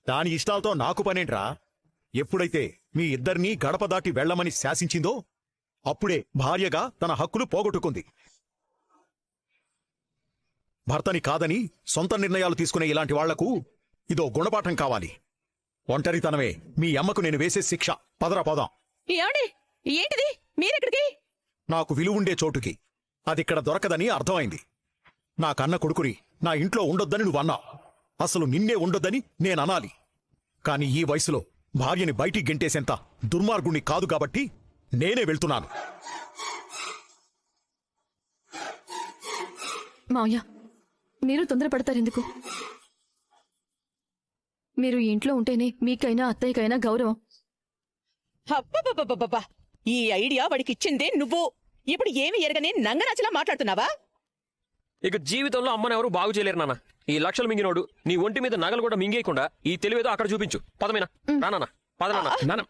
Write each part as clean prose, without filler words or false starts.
దాని ఇష్టాలతో నాకు పనేంట్రా? ఎప్పుడైతే మీ ఇద్దరినీ గడప దాటి వెళ్లమని శాసించిందో అప్పుడే భార్యగా తన హక్కులు పోగొట్టుకుంది. భర్తని కాదని సొంత నిర్ణయాలు తీసుకునే ఇలాంటి వాళ్లకు ఇదో గుణపాఠం కావాలి. ఒంటరితనమే మీ అమ్మకు నేను వేసే శిక్ష. పదరా పోదాం. ఏంటిది? మీరెక్కడికి? నాకు విలువుండే చోటుకి. అదిక్కడ దొరకదని అర్థమైంది. నా కన్న కొడుకుని నా ఇంట్లో ఉండొద్దని నువ్వన్నా. అసలు నిన్నే ఉండొద్దని నేననాలి. కాని ఈ వయసులో భార్యని బయటికి గెంటేసేంత దుర్మార్గుణ్ణి కాదు కాబట్టి నేనే వెళ్తున్నాను. మావయ్య, మీరు తొందరపడతారెందుకు? మీరు ఇంట్లో ఉంటేనే మీకైనా అత్తయ్యకైనా గౌరవం. అబ్బబ్బబ్బబ్బబ్బా! ఈ ఐడియా వాడికిచ్చిందే నువ్వు. ఇప్పుడు ఏమి ఎరగని నంగనాచిలా మాట్లాడుతున్నావా? ఇక జీవితంలో అమ్మనెవరూ బాగు చేయలేరు నాన్న. ఈ లక్షలు మింగినోడు నీ ఒంటి మీద నగలు కూడా మింగేయకుండా ఈ తెలివేదో అక్కడ చూపించు. పదమేనా రానా? పదనా?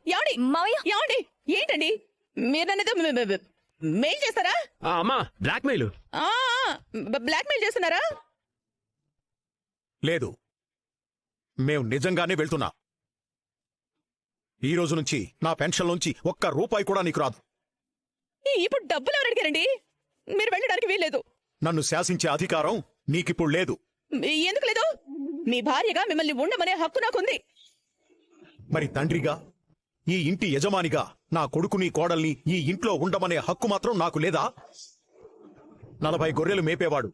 ఏమండి? ఏంటండి మీరు నన్నేదో మెయిల్ చేస్తారా? అమ్మా, బ్లాక్ మెయిల్. బ్లాక్ మెయిల్ చేస్తున్నారా? లేదు, మేం నిజంగానే వెళ్తున్నా. ఈ రోజు నుంచి నా పెన్షన్లోంచి ఒక్క రూపాయి కూడా నీకు రాదు. ఇప్పుడు డబ్బులు ఎవరు అడిగారండి? మీరు వెళ్ళడానికి వీల్లేదు. నన్ను శాసించే అధికారం నీకిప్పుడు లేదు. ఎందుకు లేదు? మీ భార్యగా మిమ్మల్ని ఉండమనే హక్కు నాకుంది. మరి తండ్రిగా, ఈ ఇంటి యజమానిగా నా కొడుకుని కోడల్ని ఈ ఇంట్లో ఉండమనే హక్కు మాత్రం నాకు లేదా? 40 గొర్రెలు మేపేవాడు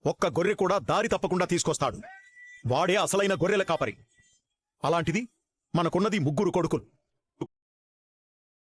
ఒక్క గొర్రె కూడా దారి తప్పకుండా తీసుకొస్తాడు. వాడే అసలైన గొర్రెల కాపరి. అలాంటిది మనకున్నది 3 కొడుకులు.